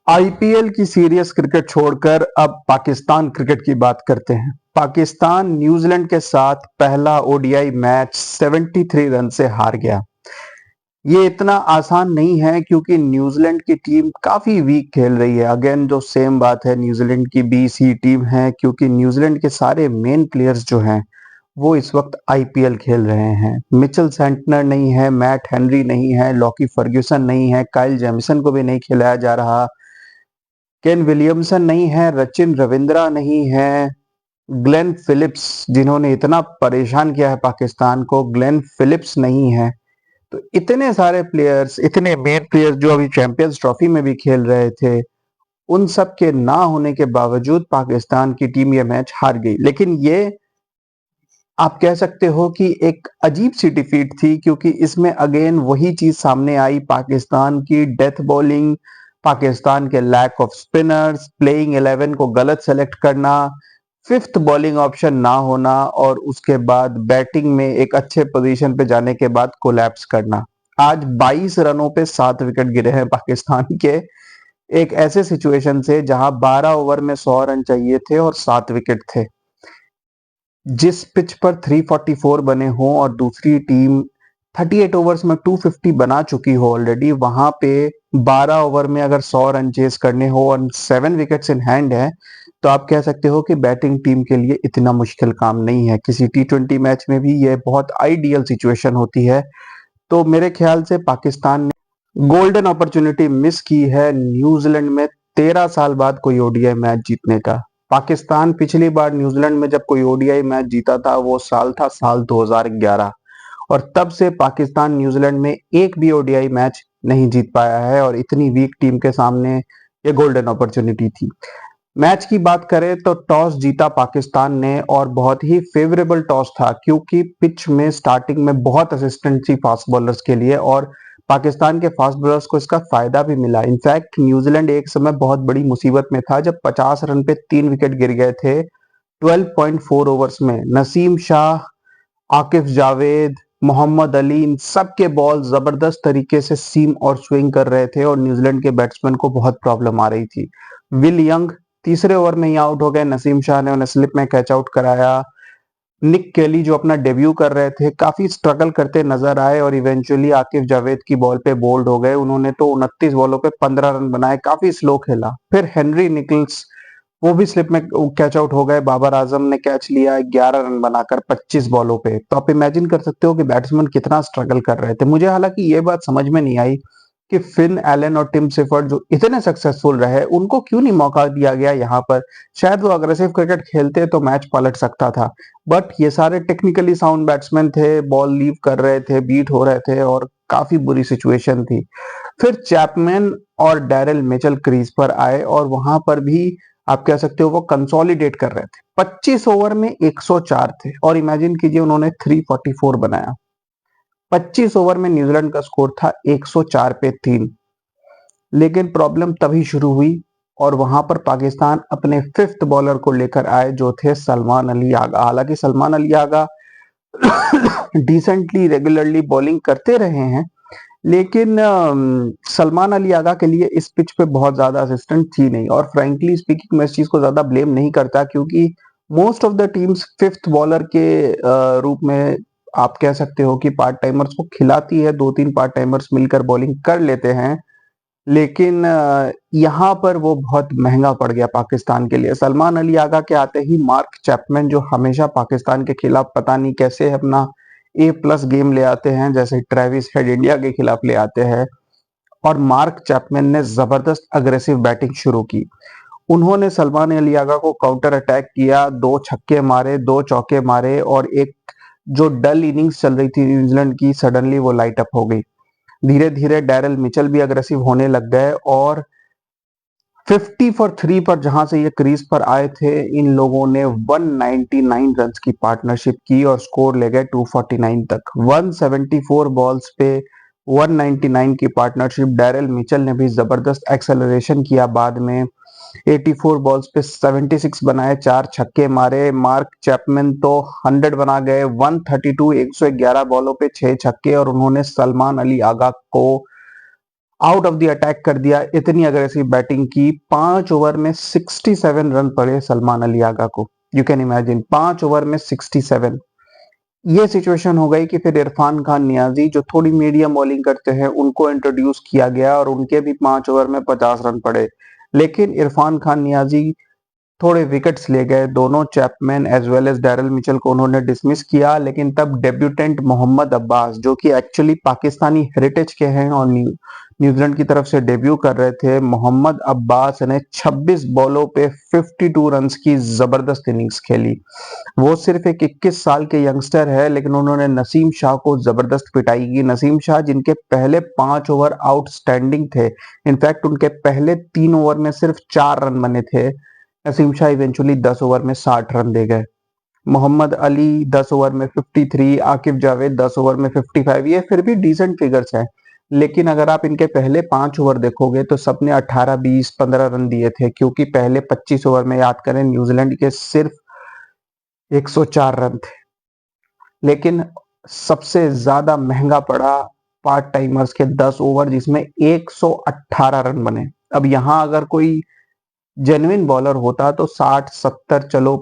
IPL की serious cricket छोड़कर अब पाकिस्तान क्रिकेट की बात करते हैं। पाकिस्तान न्यूजीलैंड के साथ पहला ओडीआई मैच 73 रन से हार गया। ये इतना आसान नहीं है क्योंकि न्यूजीलैंड की टीम काफी वीक खेल रही है। अगेन जो सेम बात है, न्यूजीलैंड की बीसी टीम है क्योंकि न्यूजीलैंड के सारे मेन प्लेयर्स जो हैं वो इस वक्त आईपीएल खेल रहे हैं। मिचेल सेंटनर नहीं है, मैट हेनरी नहीं है, लॉकी फर्ग्यूसन नहीं है, काइल जेमिसन को भी नहीं खिलाया जा रहा, केन विलियमसन नहीं है, रचिन रविंद्रा नहीं है, ग्लेन फिलिप्स जिन्होंने इतना परेशान किया है पाकिस्तान को, ग्लेन फिलिप्स नहीं है। तो इतने सारे प्लेयर्स, इतने मेन प्लेयर्स जो अभी चैंपियंस ट्रॉफी में भी खेल रहे थे, उन सब के ना होने के बावजूद पाकिस्तान की टीम ये मैच हार गई। लेकिन ये आप कह सकते हो कि एक अजीब सी डिफीट थी क्योंकि इसमें अगेन वही चीज सामने आई, पाकिस्तान की डेथ बॉलिंग, पाकिस्तान के लैक ऑफ स्पिनर्स, प्लेइंग 11 को गलत सेलेक्ट करना, फिफ्थ बॉलिंग ऑप्शन ना होना और उसके बाद बैटिंग में एक अच्छे पोजीशन पे जाने के बाद कोलैप्स करना। आज 22 रनों पे 7 विकेट गिरे हैं पाकिस्तान के, एक ऐसे सिचुएशन से जहां 12 ओवर में 100 रन चाहिए थे और 7 विकेट थे। जिस पिच पर 344 बने हों और दूसरी टीम 38 ओवर्स में 250 बना चुकी हो ऑलरेडी, वहां पे 12 ओवर में अगर 100 रन चेस करने हो और 7 विकेट्स इन हैंड है, तो आप कह सकते हो कि बैटिंग टीम के लिए इतना मुश्किल काम नहीं है। किसी टी20 मैच में भी यह बहुत आइडियल सिचुएशन होती है। तो मेरे ख्याल से पाकिस्तान ने गोल्डन अपॉर्चुनिटी मिस की है न्यूजीलैंड में 13 साल बाद कोई ओडीआई मैच जीतने का। पाकिस्तान पिछली बार न्यूजीलैंड में जब कोई ओडीआई मैच जीता था वो साल था साल 2011, और तब से पाकिस्तान न्यूजीलैंड में एक भी ओडीआई मैच नहीं जीत पाया है और इतनी वीक टीम के सामने ये गोल्डन अपॉर्चुनिटी थी। मैच की बात करें तो टॉस जीता पाकिस्तान ने और बहुत ही फेवरेबल टॉस था क्योंकि पिच में स्टार्टिंग में बहुत असिस्टेंट थी फास्ट बॉलर्स के लिए और पाकिस्तान के फास्ट बॉलर्स को इसका फायदा भी मिला। इनफैक्ट न्यूजीलैंड एक समय बहुत बड़ी मुसीबत में था जब 50 रन पे 3 विकेट गिर गए थे 12.4 ओवर्स में। नसीम शाह, आकिफ जावेद, मोहम्मद अली, इन सब के बॉल जबरदस्त तरीके से सीम और स्विंग कर रहे थे और न्यूजीलैंड के बैट्समैन को बहुत प्रॉब्लम आ रही थी। विल यंग तीसरे ओवर में ही आउट हो गए, नसीम शाह ने उन्हें स्लिप में कैच आउट कराया। निक केली जो अपना डेब्यू कर रहे थे काफी स्ट्रगल करते नजर आए और इवेंचुअली आकिफ जावेद की बॉल पे बोल्ड हो गए। उन्होंने तो 29 बॉलों पे 15 रन बनाए, काफी स्लो खेला। फिर हेनरी निकल्स वो भी स्लिप में कैच आउट हो गए, बाबर आजम ने कैच लिया 11 रन बनाकर 25 बॉलों पे। तो आप इमेजिन कर सकते हो कि बैट्समैन कितना स्ट्रगल कर रहे थे। मुझे हालांकि ये बात समझ में नहीं आई कि फिन एलन और टिम सेफर्ड जो इतने सक्सेसफुल रहे उनको क्यों नहीं मौका दिया गया यहाँ पर। शायद वो अग्रेसिव क्रिकेट खेलते तो मैच पलट सकता था, बट ये सारे टेक्निकली साउंड बैट्समैन थे, बॉल लीव कर रहे थे, बीट हो रहे थे और काफी बुरी सिचुएशन थी। फिर चैपमैन और डैरेल मिचेल क्रीज पर आए और वहां पर भी आप कह सकते हो वो कंसोलिडेट कर रहे थे। 25 ओवर में 104 थे और इमेजिन कीजिए उन्होंने 344 बनाया। 25 ओवर में न्यूजीलैंड का स्कोर था 104 पे 3। लेकिन प्रॉब्लम तभी शुरू हुई और वहां पर पाकिस्तान अपने फिफ्थ बॉलर को लेकर आए जो थे सलमान अली आगा। हालांकि Salman Ali Agha decently regularly bowling करते रहे हैं, लेकिन सलमान अली आगा के लिए इस पिच पे बहुत ज्यादा असिस्टेंट थी नहीं। और फ्रैंकली स्पीकिंग मैं इस चीज को ज्यादा ब्लेम नहीं करता क्योंकि most of the teams fifth bowler के रूप में आप कह सकते हो कि पार्ट टाइमर्स को खिलाती है, 2-3 पार्ट टाइमर्स मिलकर बॉलिंग कर लेते हैं। लेकिन यहाँ पर वो बहुत महंगा पड़ गया पाकिस्तान के लिए। सलमान अली आगा के आते ही मार्क चैपमैन जो हमेशा पाकिस्तान के खिलाफ पता नहीं कैसे अपना A+ गेम ले आते हैं, जैसे ट्रेविस हेड इंडिया के खिलाफ ले आते हैं, और मार्क चैपमैन ने जबरदस्त अग्रेसिव बैटिंग शुरू की। उन्होंने सलमान अली आगा को काउंटर अटैक किया, 2 छक्के मारे, 2 चौके मारे और एक जो डल इनिंग्स चल रही थी न्यूजीलैंड की, सडनली वो लाइट अप हो गई। धीरे धीरे डैरेल मिचेल भी अग्रेसिव होने लग गए और 50 फॉर 3 पर जहां से ये क्रीज पर आए थे, इन लोगों ने 199 रन्स की पार्टनरशिप की और स्कोर ले गए 249 तक। 174 बॉल्स पे 199 की पार्टनरशिप। डैरेल मिचेल ने भी जबरदस्त एक्सेलरेशन किया बाद में, 84 बॉल्स पे 76 बनाए, 4 छक्के मारे। मार्क चैपमैन तो 100 बना गए, 132 111 बॉलों पे 6 छक्के, और उन्होंने सलमान अली आगा को आउट ऑफ द अटैक कर दिया, इतनी अग्रेसिव बैटिंग की। 5 ओवर में 67 रन पड़े सलमान अली आगा को। यू कैन इमेजिन, 5 ओवर में 67। ये सिचुएशन हो गई कि फिर इरफान खान नियाजी जो थोड़ी मीडियम बॉलिंग करते हैं उनको इंट्रोड्यूस किया गया और उनके भी 5 ओवर में 50 रन पड़े। लेकिन इरफान खान नियाजी थोड़े विकेट्स ले गए, दोनों Chapman as well as Daryl Mitchell को उन्होंने डिसमिस किया। लेकिन तब डेब्यूटेंट मोहम्मद अब्बास जो कि एक्चुअली पाकिस्तानी हेरिटेज के हैं और न्यूजीलैंड की तरफ से डेब्यू कर रहे थे, मोहम्मद अब्बास ने 26 बॉलों पे 52 रन की जबरदस्त इनिंग्स खेली। वो सिर्फ एक 21 साल के यंगस्टर है, लेकिन उन्होंने नसीम शाह को जबरदस्त पिटाई की। नसीम शाह जिनके पहले 5 ओवर आउटस्टैंडिंग थे, इनफैक्ट उनके पहले 3 ओवर में सिर्फ 4 रन बने थे, नसीम शाह इवेंचुअली 10 ओवर में 60 रन दे गए। मोहम्मद अली 10 ओवर में 53, आकिब जावेद 10 ओवर में 55, ये फिर भी डिसेंट फिगर्स हैं। लेकिन अगर आप इनके पहले 5 ओवर देखोगे तो सबने 18, 20, 15 रन दिए थे, क्योंकि पहले 25 ओवर में याद करें न्यूजीलैंड के सिर्फ 104 रन थे। लेकिन सबसे ज्यादा महंगा पड़ा पार्ट टाइमर्स के 10 ओवर, जिसमें 118 रन बने। अब यहां अगर कोई जेन्युइन बॉलर होता तो 60, 70, चलो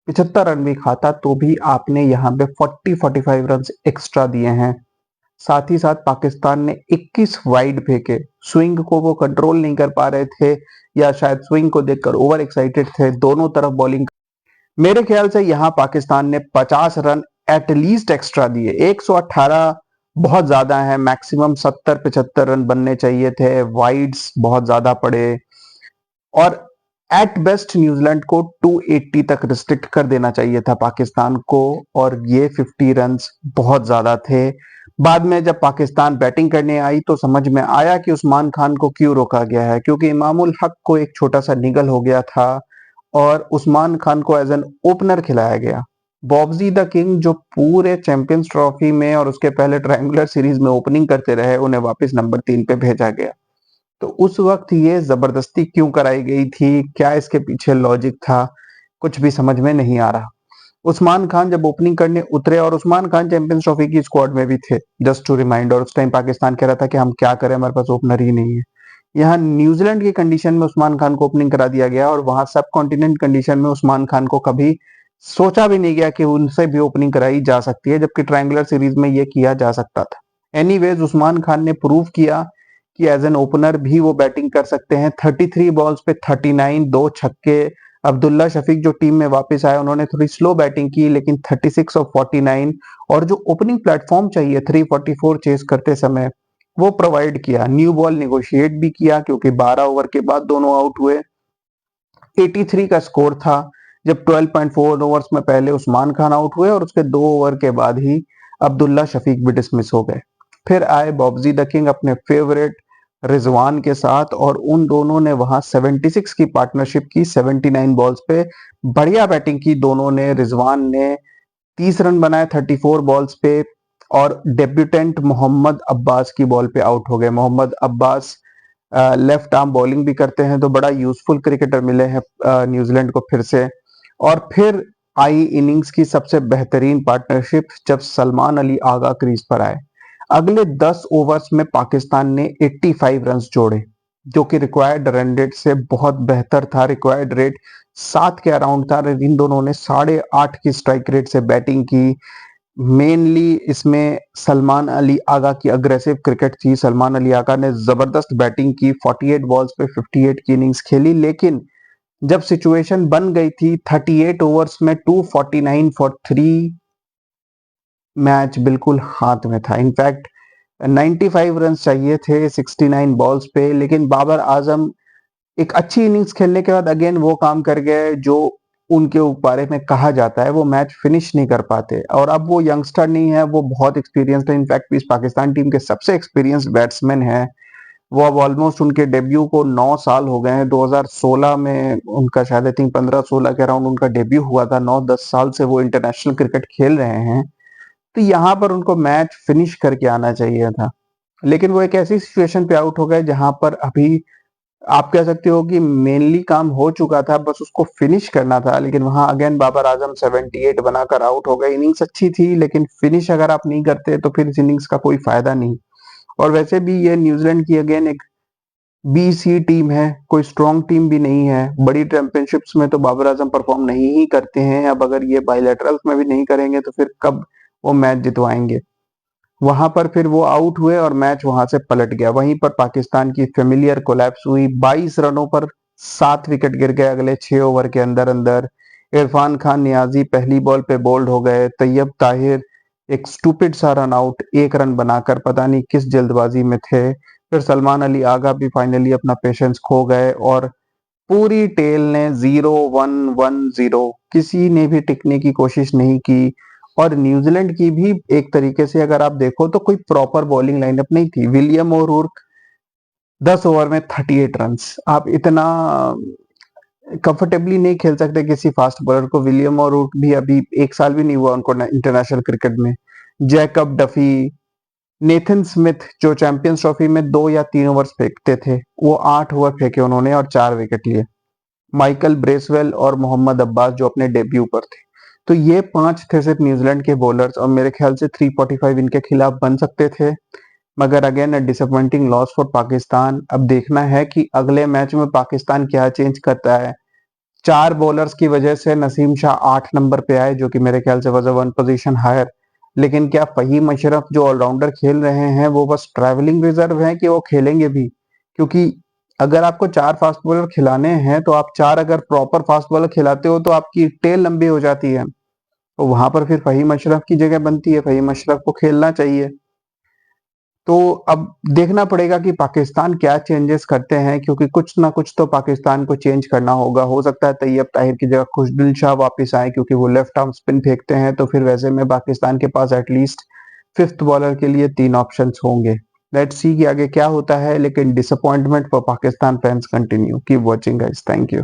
75 रन भी खाता, तो भी आपने यहाँ पे 40-45 रन एक्स्ट्रा दिए हैं। साथ ही साथ पाकिस्तान ने 21 वाइड फेंके। स्विंग को वो कंट्रोल नहीं कर पा रहे थे, या शायद स्विंग को देखकर ओवर एक्साइटेड थे, दोनों तरफ बॉलिंग। मेरे ख्याल से यहाँ पाकिस्तान ने 50 रन एटलीस्ट एक्स्ट्रा दिए। 118 बहुत ज्यादा है, मैक्सिमम 70-75 रन बनने चाहिए थे। वाइड्स बहुत ज्यादा पड़े और एट बेस्ट न्यूजीलैंड को 280 तक रिस्ट्रिक्ट कर देना चाहिए था पाकिस्तान को, और ये 50 रन बहुत ज्यादा थे। बाद में जब पाकिस्तान बैटिंग करने आई तो समझ में आया कि उस्मान खान को क्यों रोका गया है, क्योंकि इमामुल हक को एक छोटा सा निगल हो गया था और उस्मान खान को एज एन ओपनर खिलाया गया। बॉब्जी द किंग जो पूरे चैंपियंस ट्रॉफी में और उसके पहले ट्रायंगुलर सीरीज में ओपनिंग करते रहे, उन्हें वापस नंबर 3 पे भेजा गया। तो उस वक्त ये जबरदस्ती क्यों कराई गई थी, क्या इसके पीछे लॉजिक था, कुछ भी समझ में नहीं आ रहा। उस्मान खान जब ओपनिंग करने उतरे, और उस्मान खान चैंपियंस ट्रॉफी की स्क्वाड में भी थे, जस्ट टू रिमाइंड, और उस टाइम पाकिस्तान कह रहा था कि हम क्या करें, हमारे पास ओपनर ही नहीं है। यहाँ न्यूजीलैंड की कंडीशन में उस्मान खान को ओपनिंग करा दिया गया, और वहां सब कॉन्टिनेंट कंडीशन में उस्मान खान को कभी सोचा भी नहीं गया कि उनसे भी ओपनिंग कराई जा सकती है, जबकि ट्रायंगुलर सीरीज में ये किया जा सकता था। एनीवेज उस्मान खान ने प्रूव किया कि एज एन ओपनर भी वो बैटिंग कर सकते हैं। 33 बॉल्स पे 39, 2 छक्के। अब्दुल्ला शफीक जो टीम में वापस आए, उन्होंने थोड़ी स्लो बैटिंग की, लेकिन 36 और 49, और जो ओपनिंग प्लेटफॉर्म चाहिए 344 चेस करते समय, वो प्रोवाइड किया। न्यू बॉल निगोशिएट भी किया, क्योंकि 12 ओवर के बाद दोनों आउट हुए। 83 का स्कोर था जब 12.4 ओवर्स में पहले उस्मान खान आउट हुए, और उसके 2 ओवर के बाद ही अब्दुल्ला शफीक भी डिसमिस हो गए। फिर आए बॉब्जी द किंग अपने फेवरेट रिजवान के साथ, और उन दोनों ने वहां 76 की पार्टनरशिप की। 79 बॉल्स पे बढ़िया बैटिंग की दोनों ने। रिजवान ने 30 रन बनाए 34 बॉल्स पे, और डेब्यूटेंट मोहम्मद अब्बास की बॉल पे आउट हो गए। Mohammad Abbas left arm bowling भी करते हैं, तो बड़ा यूजफुल क्रिकेटर मिले हैं न्यूजीलैंड को फिर से। और फिर आई इनिंग्स की सबसे बेहतरीन पार्टनरशिप, जब सलमान अली आगा क्रीज पर आए। अगले 10 ओवर्स में पाकिस्तान ने 85 रन्स जोड़े, जो कि रिक्वायर्ड रन रेट से बहुत बेहतर था। रिक्वायर्ड रेट 7 के अराउंड था। इन दोनों ने 8.5 की स्ट्राइक रेट से बैटिंग की। मेनली इसमें सलमान अली आगा की अग्रेसिव क्रिकेट थी। सलमान अली आगा ने जबरदस्त बैटिंग की, 48 बॉल्स पे 58 की इनिंग्स खेली। लेकिन जब सिचुएशन बन गई थी 38 ओवर्स में 249 फॉर 3, मैच बिल्कुल हाथ में था। इनफैक्ट 95 रन चाहिए थे 69 बॉल्स पे, लेकिन बाबर आजम एक अच्छी इनिंग्स खेलने के बाद अगेन वो काम कर गए जो उनके बारे में कहा जाता है, वो मैच फिनिश नहीं कर पाते। और अब वो यंगस्टर नहीं है, वो बहुत एक्सपीरियंस्ड है। इनफैक्ट इस पाकिस्तान टीम के सबसे एक्सपीरियंस्ड बैट्समैन है। वो अब ऑलमोस्ट उनके डेब्यू को 9 साल हो गए हैं। 2016 में उनका शायद आई थिंक 15-16 के अराउंड उनका डेब्यू हुआ था। 9-10 साल से वो इंटरनेशनल क्रिकेट खेल रहे हैं। तो यहाँ पर उनको मैच फिनिश करके आना चाहिए था, लेकिन वो एक ऐसी सिचुएशन पे आउट हो गए जहां पर अभी आप कह सकते हो कि मेनली काम हो चुका था, बस उसको फिनिश करना था। लेकिन वहां अगेन बाबर आजम 78 बनाकर आउट हो गए। इनिंग्स अच्छी थी, लेकिन फिनिश अगर आप नहीं करते तो फिर इस इनिंग्स का कोई फायदा नहीं। और वैसे भी ये न्यूजीलैंड की अगेन एक बीसी टीम है, कोई स्ट्रॉन्ग टीम भी नहीं है। बड़ी चैंपियनशिप्स में तो बाबर आजम परफॉर्म नहीं ही करते हैं। अब अगर ये बायलैटरल्स में भी नहीं करेंगे तो फिर कब वो मैच जितवाएंगे। वहां पर फिर वो आउट हुए और मैच वहां से पलट गया। वहीं पर पाकिस्तान की फेमिलियर कोलैप्स हुई। 22 रनों पर 7 विकेट गिर गए अगले 6 ओवर के अंदर अंदर। इरफान खान नियाजी पहली बॉल पे बोल्ड हो गए। तैयब ताहिर एक स्टूपिड सा रन आउट 1 रन बनाकर, पता नहीं किस जल्दबाजी में थे। फिर सलमान अली आगा भी फाइनली अपना पेशेंस खो गए और पूरी टेल ने 0-1-1-0, किसी ने भी टिकने की कोशिश नहीं की। और न्यूजीलैंड की भी एक तरीके से अगर आप देखो तो कोई प्रॉपर बॉलिंग लाइनअप नहीं थी। विलियम ओरुर्क 10 ओवर में 38 रन्स। आप इतना कंफर्टेबली नहीं खेल सकते किसी फास्ट बॉलर को। विलियम ओरुर्क भी अभी 1 साल भी नहीं हुआ उनको इंटरनेशनल क्रिकेट में। जैकब डफी, नेथन स्मिथ जो चैंपियंस ट्रॉफी में 2 या 3 ओवर फेंकते थे, वो 8 ओवर फेंके उन्होंने और 4 विकेट लिए। माइकल ब्रेसवेल और मोहम्मद अब्बास जो अपने डेब्यू पर थे। तो ये 5 थे सिर्फ न्यूजीलैंड के बॉलर्स और मेरे ख्याल से 345 इनके खिलाफ बन सकते थे। मगर again a disappointing loss for Pakistan. अब देखना है कि अगले मैच में पाकिस्तान क्या चेंज करता है। 4 बॉलर्स की वजह से नसीम शाह 8 नंबर पे आए, जो कि मेरे ख्याल से वॉज अ 1 पोजीशन हायर। लेकिन क्या फहीम अशरफ जो ऑलराउंडर खेल रहे हैं वो बस ट्रैवलिंग रिजर्व है कि वो खेलेंगे भी? क्योंकि अगर आपको 4 फास्ट बॉलर खिलाने हैं तो आप 4 अगर प्रॉपर फास्ट बॉलर खिलाते हो तो आपकी टेल लंबी हो जाती है। तो वहां पर फिर फहीम अशरफ की जगह बनती है। फहीम अशरफ को खेलना चाहिए। तो अब देखना पड़ेगा कि पाकिस्तान क्या चेंजेस करते हैं, क्योंकि कुछ ना कुछ तो पाकिस्तान को चेंज करना होगा। हो सकता है तैयब ताहिर की जगह खुशदिल शाह वापस आए, क्योंकि वो लेफ्ट आर्म स्पिन फेंकते हैं। तो फिर वैसे में पाकिस्तान के पास एटलीस्ट 5th बॉलर के लिए 3 ऑप्शंस होंगे। लेट्स सी कि आगे क्या होता है। लेकिन disappointment for Pakistan fans continue. Keep watching guys. Thank you.